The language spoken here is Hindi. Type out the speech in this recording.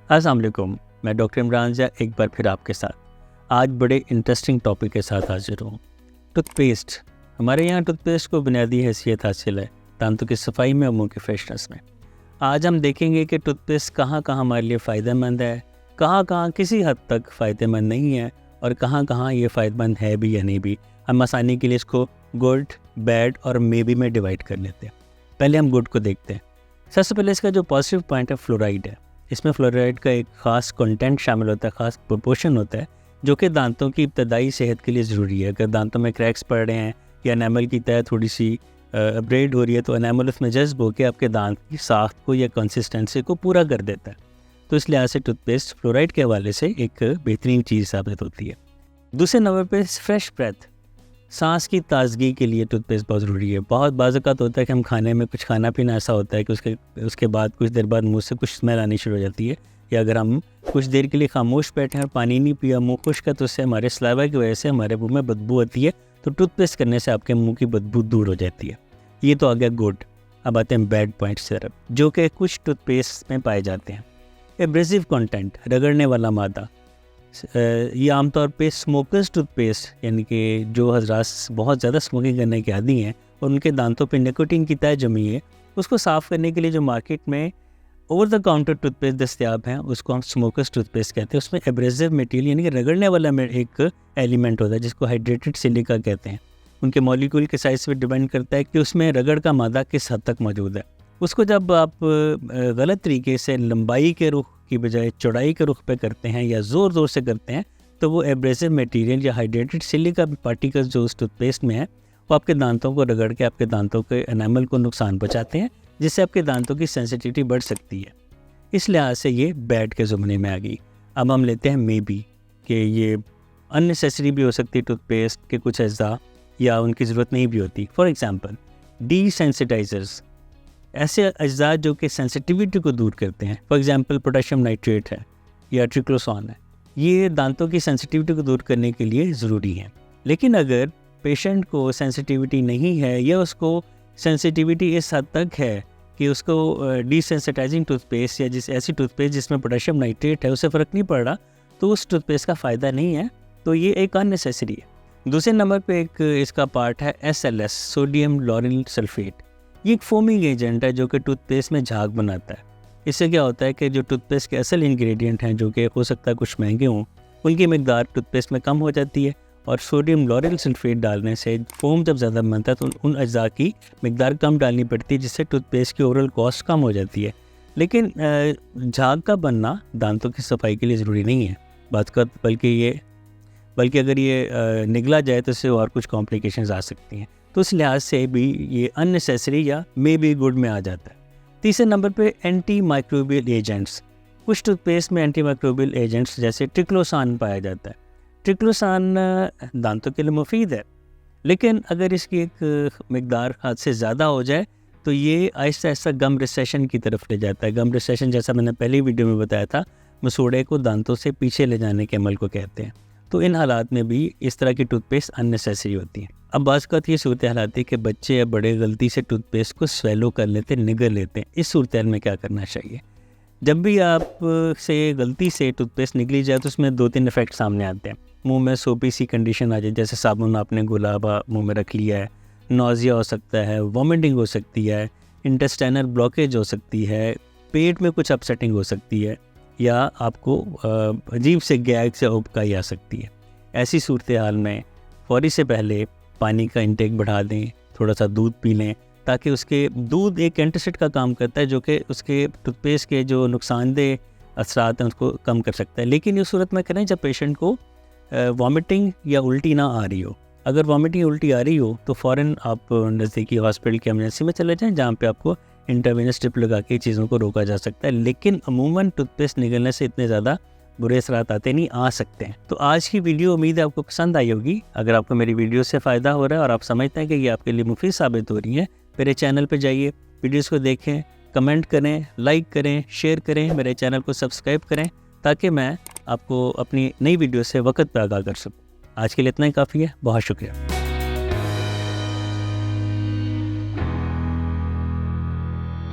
अस्सलाम वालेकुम, मैं डॉक्टर इमरान ज़ा एक बार फिर आपके साथ आज बड़े इंटरेस्टिंग टॉपिक के साथ हाजिर हूँ। टूथपेस्ट। हमारे यहाँ टूथपेस्ट को बुनियादी हैसियत हासिल है दांतों की सफाई में और मुँह की फ्रेशनेस में। आज हम देखेंगे कि टूथपेस्ट कहाँ कहाँ हमारे लिए फ़ायदेमंद है, कहाँ कहाँ किसी हद तक फ़ायदेमंद नहीं है और कहाँ कहाँ ये फ़ायदेमंद है भी या नहीं भी। हम आसानी के लिए इसको गुड, बैड और मे बी में डिवाइड कर लेते हैं। पहले हम गुड को देखते हैं। सबसे पहले इसका जो पॉजिटिव पॉइंट है फ्लोराइड है। इसमें फ्लोराइड का एक ख़ास कंटेंट शामिल होता है, ख़ास प्रोपोर्शन होता है जो कि दांतों की इब्तदाई सेहत के लिए ज़रूरी है। अगर दांतों में क्रैक्स पड़ रहे हैं या एनामल की तह थोड़ी सी अपग्रेड हो रही है तो एनामल उसमें जज्ब होकर आपके दांत की साख्त को या कंसिस्टेंसी को पूरा कर देता है। तो इस लिहाज से टूथपेस्ट फ्लोराइड के हवाले से एक बेहतरीन चीज़ साबित होती है। दूसरे नंबर पर फ्रेश ब्रेथ। सांस की ताजगी के लिए टूथपेस्ट बहुत ज़रूरी है। बहुत बाज़ात होता है कि हम खाने में कुछ खाना पीना ऐसा होता है कि उसके बाद कुछ देर बाद मुंह से कुछ स्मेल आनी शुरू हो जाती है, या अगर हम कुछ देर के लिए खामोश बैठे हैं, पानी नहीं पिया, मुंह खुश्क है, तो उससे हमारे सलाइवा की वजह से हमारे मुंह में बदबू आती है। तो टूथपेस्ट करने से आपके मुंह की बदबू दूर हो जाती है। ये तो आ गया गुड। अब आते हैं बैड पॉइंट्स तरफ, जो कि कुछ टूथपेस्ट में पाए जाते हैं। एब्रेसिव कंटेंट, रगड़ने वाला मादा। ये आमतौर पे स्मोकर्स टूथपेस्ट, यानी कि जो हजरात बहुत ज़्यादा स्मोकिंग करने के आदी हैं और उनके दांतों पे निकोटीन की तह जमी है, उसको साफ़ करने के लिए जो मार्केट में ओवर द काउंटर टूथपेस्ट दस्तियाब हैं उसको हम स्मोकर्स टूथपेस्ट कहते हैं। उसमें एब्रेसिव मटेरियल यानी कि रगड़ने वाला एक एलिमेंट होता है जिसको हाइड्रेटेड सिलिका कहते हैं। उनके मॉलिक्यूल के साइज़ पर डिपेंड करता है कि उसमें रगड़ का मादा किस हद तक मौजूद है। उसको जब आप गलत तरीके से लंबाई के रुख की बजाय चौड़ाई के रुख पे करते हैं या ज़ोर ज़ोर से करते हैं तो वो एब्रेसिव मटेरियल या हाइड्रेटेड सिलिका पार्टिकल्स जो उस टूथपेस्ट में है वो आपके दांतों को रगड़ के आपके दांतों के एनामल को नुकसान पहुंचाते हैं, जिससे आपके दांतों की सेंसिटिविटी बढ़ सकती है। इस लिहाज से ये बैड के ज़ुमरे में आ गई। अब हम लेते हैं मे बी कि ये अननेसेसरी भी हो सकती है टूथपेस्ट के कुछ अज्जा, या उनकी ज़रूरत नहीं भी होती। फॉर एग्ज़ाम्पल डीसेंसिटाइजर्स, ऐसे अज्जा जो कि सेंसिटिविटी को दूर करते हैं। फॉर एग्जांपल पोटेशियम नाइट्रेट है या ट्रिक्लोसॉन है, ये दांतों की सेंसिटिविटी को दूर करने के लिए ज़रूरी है। लेकिन अगर पेशेंट को सेंसिटिविटी नहीं है या उसको सेंसिटिविटी इस हद तक है कि उसको डीसेंसिटाइजिंग टूथपेस्ट या ऐसी टूथपेस्ट जिसमें पोटेशियम नाइट्रेट है उससे फ़र्क नहीं पड़ रहा, तो उस टूथपेस्ट का फ़ायदा नहीं है। तो ये एक अननेसेसरी है। दूसरे नंबर पर एक इसका पार्ट है SLS, सोडियम लॉरेल सल्फेट। ये एक फोमिंग एजेंट है जो कि टूथपेस्ट में झाग बनाता है। इससे क्या होता है कि जो टूथपेस्ट के असल इंग्रेडिएंट हैं जो कि हो सकता है कुछ महंगे हों, उनकी मिकदार टूथपेस्ट में कम हो जाती है और सोडियम लॉरेल सल्फेट डालने से फोम जब ज़्यादा बनता है तो उन अज्जा की मिकदार कम डालनी पड़ती है, जिससे टूथपेस्ट की ओवरऑल कॉस्ट कम हो जाती है। लेकिन झाग का बनना दांतों की सफाई के लिए ज़रूरी नहीं है बल्कि अगर ये निगला जाए तो इससे और कुछ कॉम्प्लिकेशंस आ सकती हैं। तो इस लिहाज से भी ये अननेसेसरी या मे बी गुड में आ जाता है। तीसरे नंबर पे एंटी माइक्रोबियल एजेंट्स। कुछ टूथपेस्ट में एंटी माइक्रोबियल एजेंट्स जैसे ट्रिक्लोसान पाया जाता है। ट्रिक्लोसान दांतों के लिए मुफीद है, लेकिन अगर इसकी एक मिकदार हद से ज़्यादा हो जाए तो ये आहिस्ता आहिस्ता गम रिसेशन की तरफ ले जाता है। गम रिसेशन, जैसा मैंने पहली वीडियो में बताया था, मसूड़े को दांतों से पीछे ले जाने के अमल को कहते हैं। तो इन हालात में भी इस तरह की टूथपेस्ट अननेसेसरी होती है। अब बात ये सूरत हाल आती है कि बच्चे या बड़े गलती से टूथपेस्ट को स्वेलो कर लेते, निगल लेते हैं। इस सूरत हाल में क्या करना चाहिए? जब भी आप से गलती से टूथपेस्ट निकली जाए तो उसमें 2-3 इफेक्ट सामने आते हैं। मुंह में सोपी सी कंडीशन आ जाए, जैसे साबुन आपने गुलाबा मुंह में रख लिया है, नौजिया हो सकता है, वॉमिटिंग हो सकती है, इंटेस्टाइनल ब्लॉकेज हो सकती है, पेट में कुछ अपसेटिंग हो सकती है, या आपको अजीब से गैग से उबकाई आ सकती है। ऐसी सूरत हाल में फौरी से पहले पानी का इंटेक बढ़ा दें, थोड़ा सा दूध पी लें, ताकि उसके दूध एक एंटीसिड का काम करता है जो कि उसके टूथपेस्ट के जो नुकसानदेह असरात हैं उसको कम कर सकता है। लेकिन इस सूरत में करें जब पेशेंट को वॉमिटिंग या उल्टी ना आ रही हो। अगर वॉमिटिंग उल्टी आ रही हो तो फ़ौरन आप नज़दीकी हॉस्पिटल की एमरजेंसी में चले जाएँ, जहाँ पे आपको इंटरवेनस स्ट्रिप लगा के चीज़ों को रोका जा सकता है। लेकिन अमूमन टूथपेस्ट निकलने से इतने ज़्यादा बुरे असरात आते नहीं, आ सकते हैं। तो आज की वीडियो उम्मीद है आपको पसंद आई होगी। अगर आपको मेरी वीडियो से फ़ायदा हो रहा है और आप समझते हैं कि ये आपके लिए मुफीद साबित हो रही है, मेरे चैनल पर जाइए, वीडियोज़ को देखें, कमेंट करें, लाइक करें, शेयर करें, मेरे चैनल को सब्सक्राइब करें, ताकि मैं आपको अपनी नई वीडियो से वक्त पर आगाह कर सकूँ। आज के लिए इतना ही काफ़ी है। बहुत शुक्रिया।